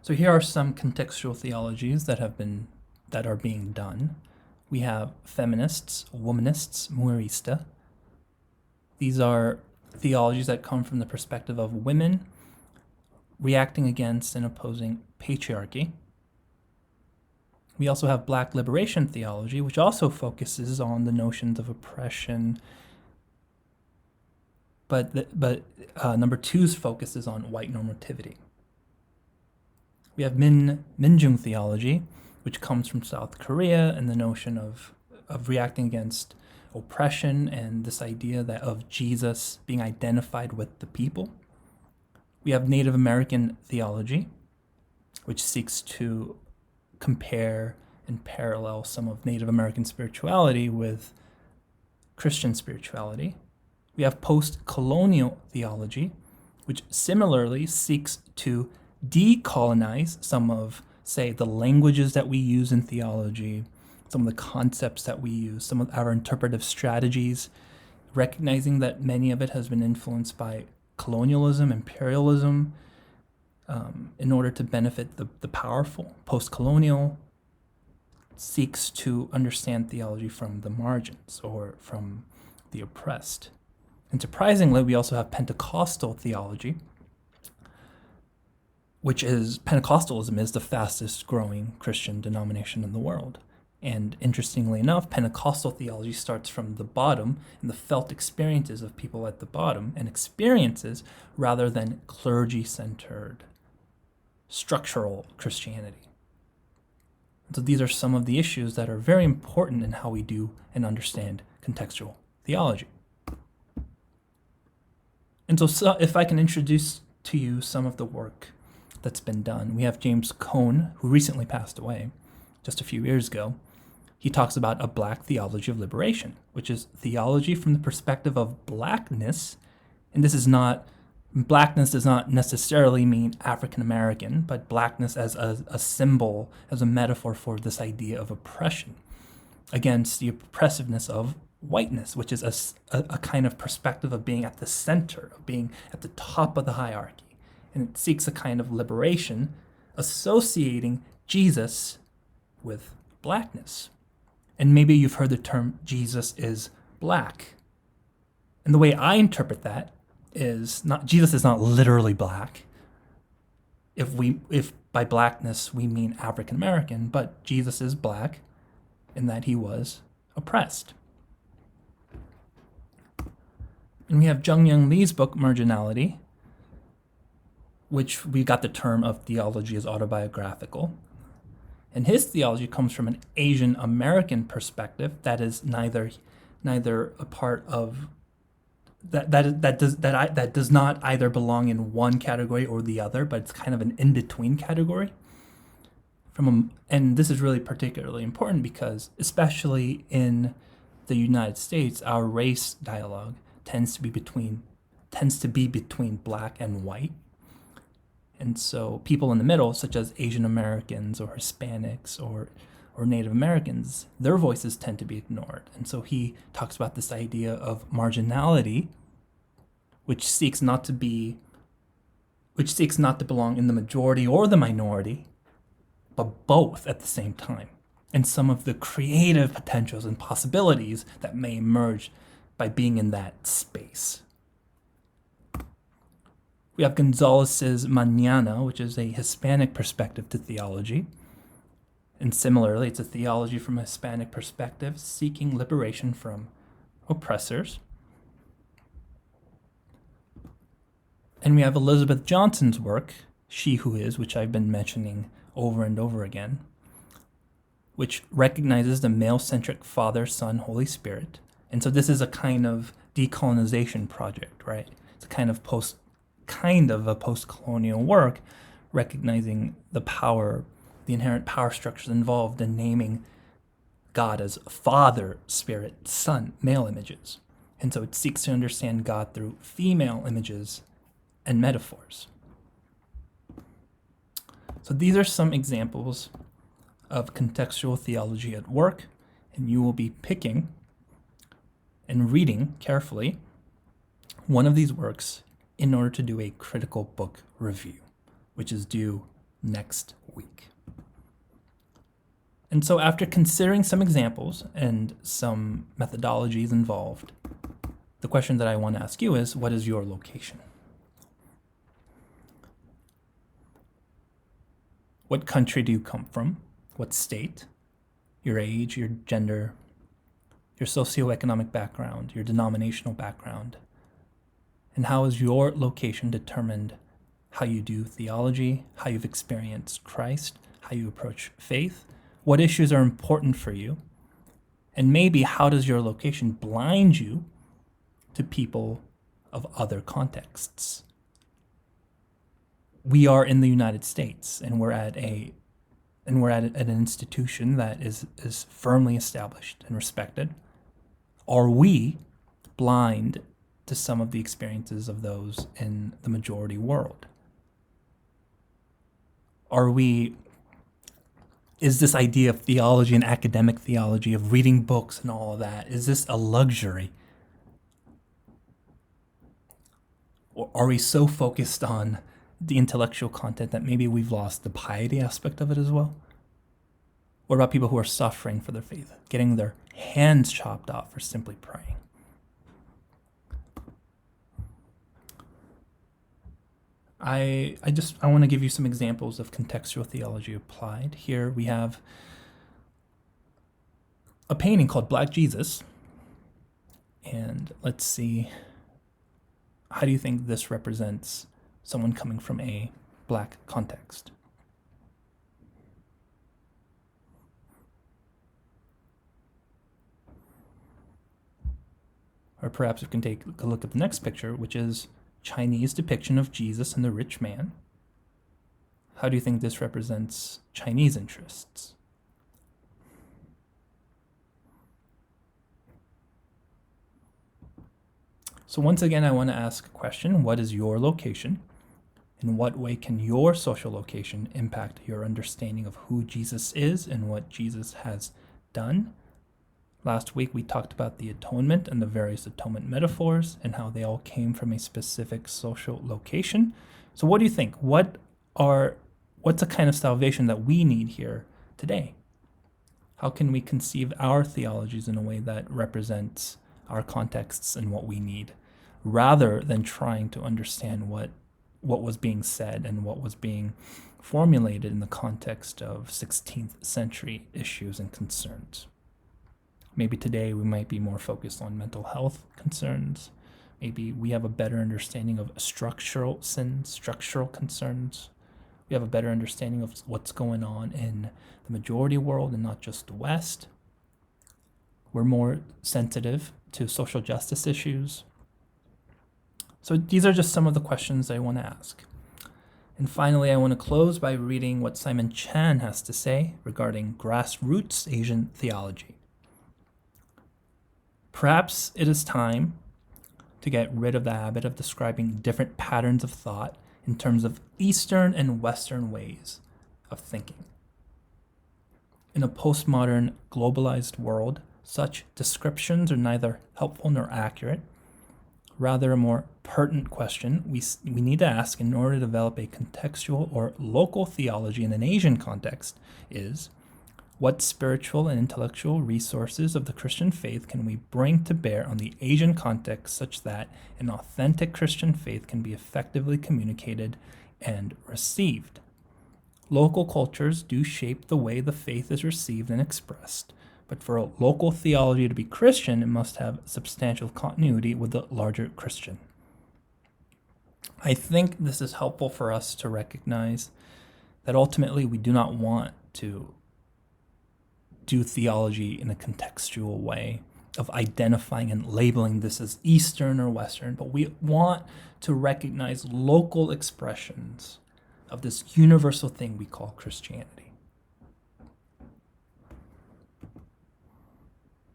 So here are some contextual theologies that are being done. We have feminists, womanists, muirista. These are theologies that come from the perspective of women reacting against and opposing patriarchy. We also have Black liberation theology, which also focuses on the notions of oppression. But number two's focus is on white normativity. We have Minjung theology, which comes from South Korea, and the notion of reacting against oppression and this idea that of Jesus being identified with the people. We have Native American theology, which seeks to compare and parallel some of Native American spirituality with Christian spirituality. We have post-colonial theology, which similarly seeks to decolonize some of, say, the languages that we use in theology, some of the concepts that we use, some of our interpretive strategies, recognizing that many of it has been influenced by colonialism, imperialism, in order to benefit the powerful. Post-colonial seeks to understand theology from the margins or from the oppressed. And surprisingly, we also have Pentecostal theology, which is Pentecostalism is the fastest growing Christian denomination in the world. And interestingly enough, Pentecostal theology starts from the bottom and the felt experiences of people at the bottom and experiences rather than clergy-centered structural Christianity. So these are some of the issues that are very important in how we do and understand contextual theology. And so if I can introduce to you some of the work that's been done. We have James Cone, who recently passed away just a few years ago. He talks about a Black theology of liberation, which is theology from the perspective of Blackness. And Blackness does not necessarily mean African American, but Blackness as a symbol, as a metaphor for this idea of oppression against the oppressiveness of whiteness, which is a kind of perspective of being at the center, of being at the top of the hierarchy. And it seeks a kind of liberation associating Jesus with Blackness. And maybe you've heard the term Jesus is Black. And the way I interpret that is Jesus is not literally Black. If by Blackness we mean African American, but Jesus is Black in that he was oppressed. And we have Jung Young Lee's book Marginality, which we got the term of theology as autobiographical. And his theology comes from an Asian American perspective that is neither a part of that does not either belong in one category or the other, but it's kind of an in-between category. And this is really particularly important because, especially in the United States, our race dialogue tends to be between Black and white. And so people in the middle, such as Asian Americans or Hispanics or Native Americans, their voices tend to be ignored. And so he talks about this idea of marginality, which seeks not to belong in the majority or the minority, but both at the same time. And some of the creative potentials and possibilities that may emerge by being in that space. We have Gonzalez's Mañana, which is a Hispanic perspective to theology. And similarly, it's a theology from a Hispanic perspective, seeking liberation from oppressors. And we have Elizabeth Johnson's work, She Who Is, which I've been mentioning over and over again, which recognizes the male-centric Father, Son, Holy Spirit. And so this is a kind of decolonization project, right? It's a kind of a post-colonial work, recognizing the inherent power structures involved in naming God as Father, Spirit, Son, male images. And so it seeks to understand God through female images and metaphors. So these are some examples of contextual theology at work, and you will be picking and reading carefully one of these works in order to do a critical book review, which is due next week. And so after considering some examples and some methodologies involved, the question that I want to ask you is, what is your location? What country do you come from? What state? Your age, your gender, your socioeconomic background, your denominational background. And how is your location determined how you do theology, how you've experienced Christ, how you approach faith, what issues are important for you, and maybe how does your location blind you to people of other contexts? We are in the United States, and we're at an institution that is firmly established and respected. Are we blind to some of the experiences of those in the majority world? Is this idea of theology and academic theology, of reading books and all of that, is this a luxury? Or are we so focused on the intellectual content that maybe we've lost the piety aspect of it as well? What about people who are suffering for their faith, getting their hands chopped off for simply praying? I want to give you some examples of contextual theology applied. Here we have a painting called Black Jesus. And let's see, how do you think this represents someone coming from a Black context? Or perhaps we can take a look at the next picture, which is Chinese depiction of Jesus and the rich man. How do you think this represents Chinese interests? So once again, I want to ask a question. What is your location? In what way can your social location impact your understanding of who Jesus is and what Jesus has done? Last week, we talked about the atonement and the various atonement metaphors and how they all came from a specific social location. So what do you think? What's the kind of salvation that we need here today? How can we conceive our theologies in a way that represents our contexts and what we need, rather than trying to understand what was being said and what was being formulated in the context of 16th century issues and concerns? Maybe today we might be more focused on mental health concerns. Maybe we have a better understanding of structural sins, structural concerns. We have a better understanding of what's going on in the majority world and not just the West. We're more sensitive to social justice issues. So these are just some of the questions I want to ask. And finally, I want to close by reading what Simon Chan has to say regarding grassroots Asian theology. Perhaps it is time to get rid of the habit of describing different patterns of thought in terms of Eastern and Western ways of thinking. In a postmodern, globalized world, such descriptions are neither helpful nor accurate. Rather, a more pertinent question we need to ask in order to develop a contextual or local theology in an Asian context is, what spiritual and intellectual resources of the Christian faith can we bring to bear on the Asian context such that an authentic Christian faith can be effectively communicated and received? Local cultures do shape the way the faith is received and expressed, but for a local theology to be Christian, it must have substantial continuity with the larger Christian. I think this is helpful for us to recognize that ultimately we do not want to do theology in a contextual way of identifying and labeling this as Eastern or Western, but we want to recognize local expressions of this universal thing we call Christianity.